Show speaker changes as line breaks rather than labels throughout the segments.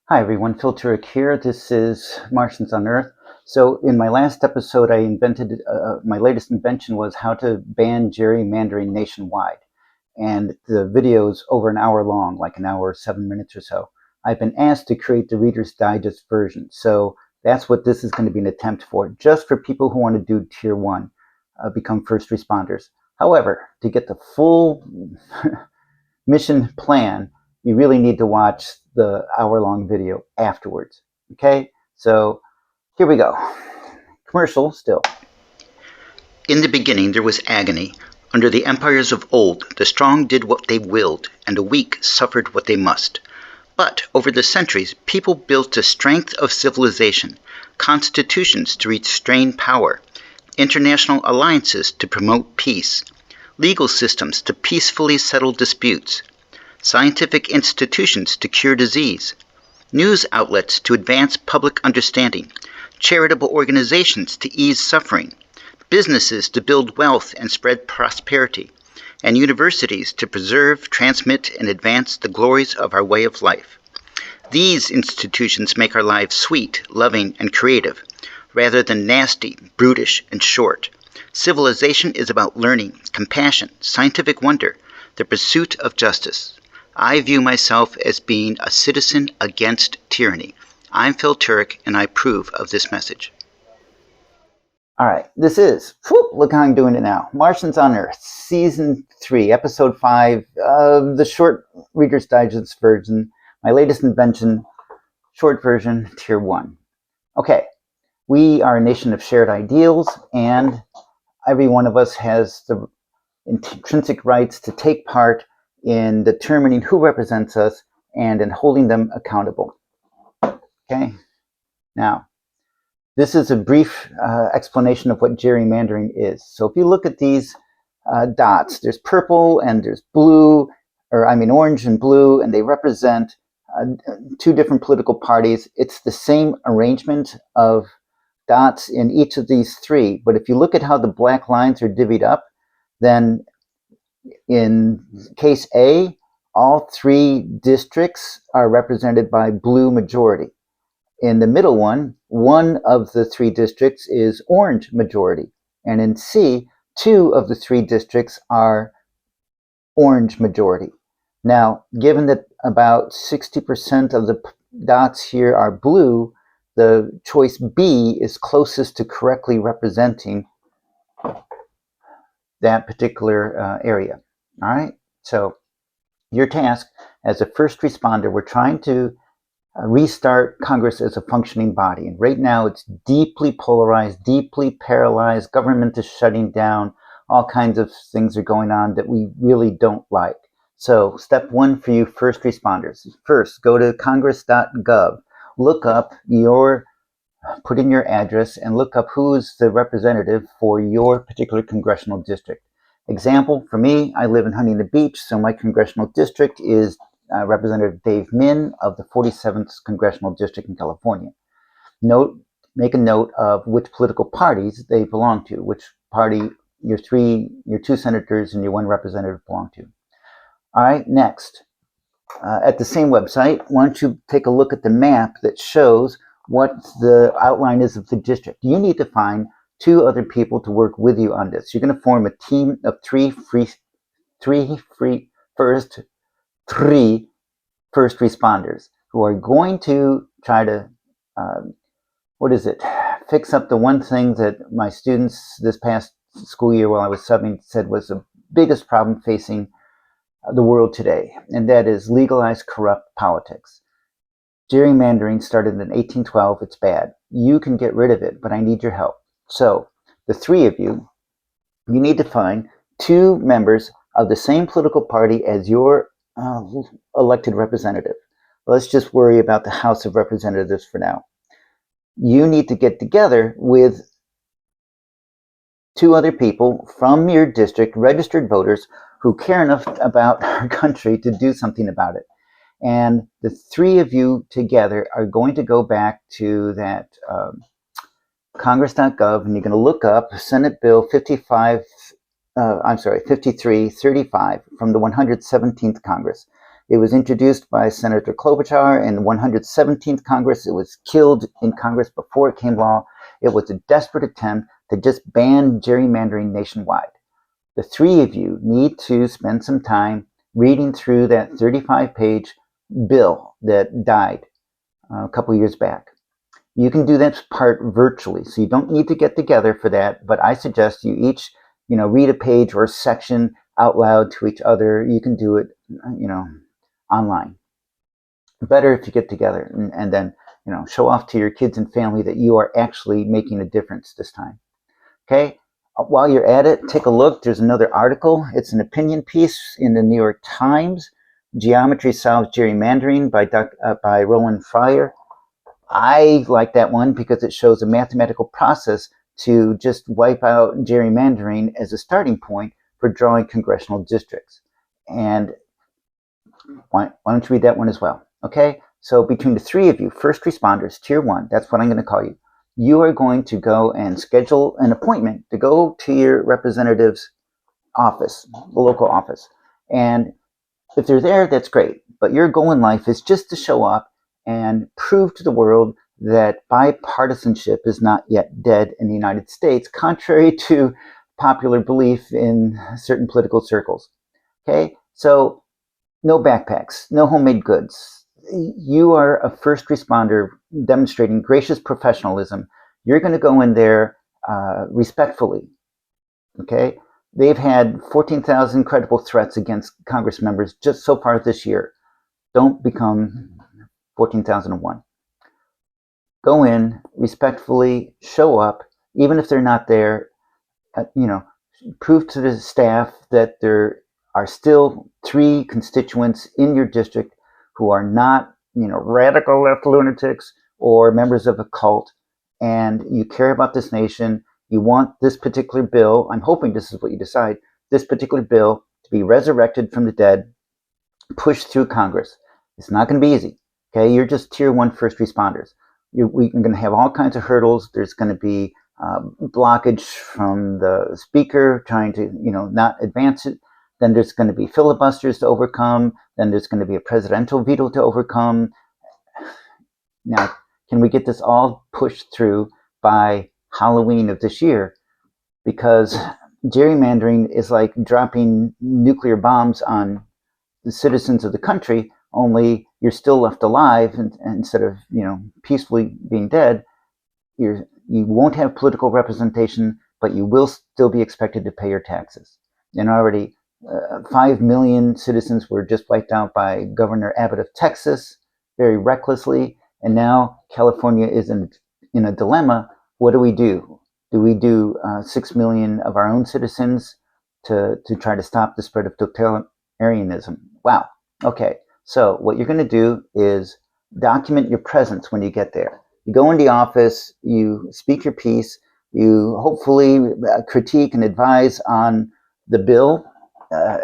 Hi everyone, Phil Turek here. This is Martians on Earth. So in my last episode, my latest invention was how to ban gerrymandering nationwide. And the video is over an hour long, like an hour, 7 minutes or so. I've been asked to create the Reader's Digest version. So that's what this is going to be an attempt for, just for people who want to do Tier 1, become first responders. However, to get the full mission plan, you really need to watch the hour-long video afterwards. Okay, so here we go. Commercial still.
In the beginning there was agony. Under the empires of old, the strong did what they willed, and the weak suffered what they must. But over the centuries, people built a strength of civilization, constitutions to restrain power, international alliances to promote peace, legal systems to peacefully settle disputes, scientific institutions to cure disease, news outlets to advance public understanding, charitable organizations to ease suffering, businesses to build wealth and spread prosperity, and universities to preserve, transmit, and advance the glories of our way of life. These institutions make our lives sweet, loving, and creative, rather than nasty, brutish, and short. Civilization is about learning, compassion, scientific wonder, the pursuit of justice. I view myself as being a citizen against tyranny. I'm Phil Turek, and I approve of this message.
All right, this is, look how I'm doing it now. Martians on Earth, Season 3, Episode 5, the short Reader's Digest version, my latest invention, short version, Tier 1. Okay, we are a nation of shared ideals, and every one of us has the intrinsic rights to take part in determining who represents us and in holding them accountable. Okay, now, this is a brief explanation of what gerrymandering is. So if you look at these dots, there's purple and there's blue, orange and blue, and they represent two different political parties. It's the same arrangement of dots in each of these three, but if you look at how the black lines are divvied up, then in case A, all three districts are represented by blue majority. In the middle one of the three districts is orange majority. And in C, two of the three districts are orange majority. Now, given that about 60% of the dots here are blue, the choice B is closest to correctly representing that particular area. All right, so your task as a first responder, we're trying to restart Congress as a functioning body. And right now it's deeply polarized, deeply paralyzed. Government is shutting down. All kinds of things are going on that we really don't like. So step one for you first responders. First, go to congress.gov. Put in your address and look up who's the representative for your particular congressional district. Example, for me, I live in Huntington Beach, so my congressional district is Representative Dave Min of the 47th Congressional District in California. Make a note of which political parties they belong to, which party your two senators and your one representative belong to. All right, next. At the same website, why don't you take a look at the map that shows what the outline is of the district. You need to find two other people to work with you on this. You're going to form a team of three first responders who are going to try to, fix up the one thing that my students this past school year while I was subbing said was the biggest problem facing the world today, and that is legalized corrupt politics. Gerrymandering started in 1812. It's bad. You can get rid of it, but I need your help. So the three of you need to find two members of the same political party as your elected representative. Let's just worry about the House of Representatives for now. You need to get together with two other people from your district, registered voters, who care enough about our country to do something about it. And the three of you together are going to go back to that congress.gov, and you're going to look up Senate Bill 5335 from the 117th Congress. It was introduced by Senator Klobuchar in the 117th Congress. It was killed in Congress before it came law. It was a desperate attempt to just ban gerrymandering nationwide. The three of you need to spend some time reading through that 35-page bill that died a couple years back. You can do that part virtually, so you don't need to get together for that, but I suggest you each, read a page or a section out loud to each other. You can do it, online. Better if you get together and then, show off to your kids and family that you are actually making a difference this time. Okay? While you're at it, take a look. There's another article. It's an opinion piece in the New York Times. Geometry Solves Gerrymandering by Roland Fryer. I like that one because it shows a mathematical process to just wipe out gerrymandering as a starting point for drawing congressional districts. And why don't you read that one as well? Okay, so between the three of you, first responders, tier 1, that's what I'm going to call you. You are going to go and schedule an appointment to go to your representative's office, the local office. And if they're there, that's great. But your goal in life is just to show up and prove to the world that bipartisanship is not yet dead in the United States, contrary to popular belief in certain political circles. Okay, so no backpacks, no homemade goods. You are a first responder demonstrating gracious professionalism. You're going to go in there respectfully. Okay, they've had 14,000 credible threats against Congress members just so far this year. Don't become 14,001. Go in respectfully, show up, even if they're not there. Prove to the staff that there are still 3 constituents in your district who are not, radical left lunatics or members of a cult, and you care about this nation. You want this particular bill, I'm hoping this is what you decide, this particular bill to be resurrected from the dead, pushed through Congress. It's not going to be easy. Okay, you're just tier 1 first responders. We're going to have all kinds of hurdles. There's going to be blockage from the speaker trying to, not advance it. Then there's going to be filibusters to overcome. Then there's going to be a presidential veto to overcome. Now, can we get this all pushed through by Halloween of this year? Because gerrymandering is like dropping nuclear bombs on the citizens of the country, only you're still left alive, and instead of peacefully being dead, you won't have political representation, but you will still be expected to pay your taxes. And already 5 million citizens were just wiped out by Governor Abbott of Texas very recklessly, and now California is in a dilemma. What do we do? Do we do 6 million of our own citizens to try to stop the spread of totalitarianism? Wow. Okay. So what you're going to do is document your presence when you get there. You go in the office, you speak your piece, you hopefully critique and advise on the bill.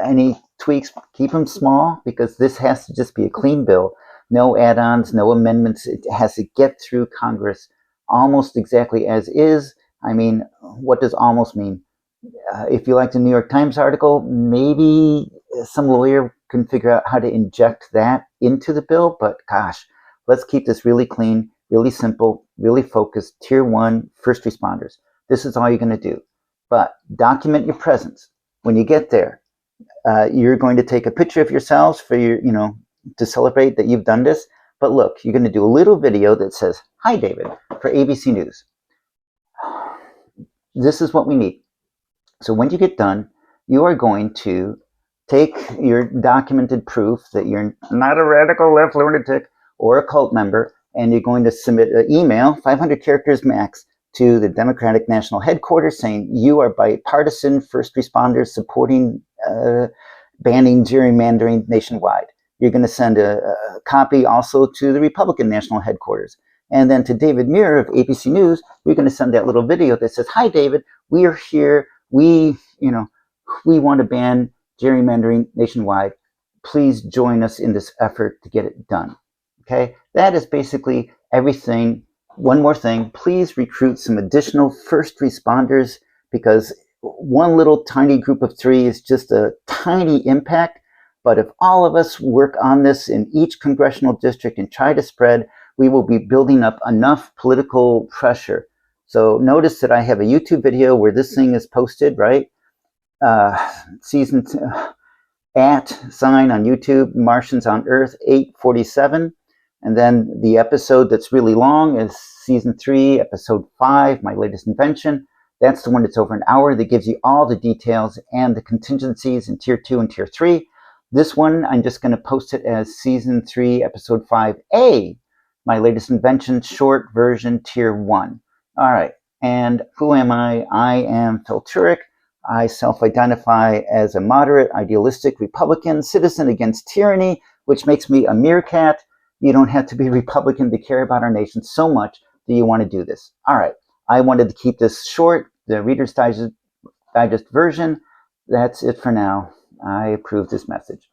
Any tweaks, keep them small, because this has to just be a clean bill. No add-ons, no amendments. It has to get through Congress almost exactly as is. I mean, what does almost mean? If you like the New York Times article, maybe some lawyer can figure out how to inject that into the bill, but gosh, let's keep this really clean, really simple, really focused, tier 1 first responders. This is all you're going to do. But document your presence. When you get there, you're going to take a picture of yourselves for your, to celebrate that you've done this. But look, you're going to do a little video that says, "Hi, David," for ABC News. This is what we need. So when you get done, you are going to take your documented proof that you're not a radical left lunatic or a cult member, and you're going to submit an email, 500 characters max, to the Democratic National Headquarters saying you are bipartisan first responders supporting banning gerrymandering nationwide. You're going to send a copy also to the Republican National Headquarters. And then to David Muir of ABC News, you're going to send that little video that says, "Hi, David, we are here. We want to ban gerrymandering nationwide. Please join us in this effort to get it done." Okay, that is basically everything. One more thing, please recruit some additional first responders, because one little tiny group of 3 is just a tiny impact, But if all of us work on this in each congressional district and try to spread, we will be building up enough political pressure. So notice that I have a YouTube video where this thing is posted, right? Season at sign on YouTube, Martians on Earth 847. And then the episode that's really long is season 3, episode 5, my latest invention. That's the one that's over an hour that gives you all the details and the contingencies in tier 2 and tier 3. This one, I'm just going to post it as season 3, episode 5A, my latest invention, short version, tier 1. All right. And who am I? I am Phil Turek. I self-identify as a moderate, idealistic Republican citizen against tyranny, which makes me a meerkat. You don't have to be Republican to care about our nation so much that you want to do this. All right. I wanted to keep this short, the Reader's Digest version. That's it for now. I approve this message.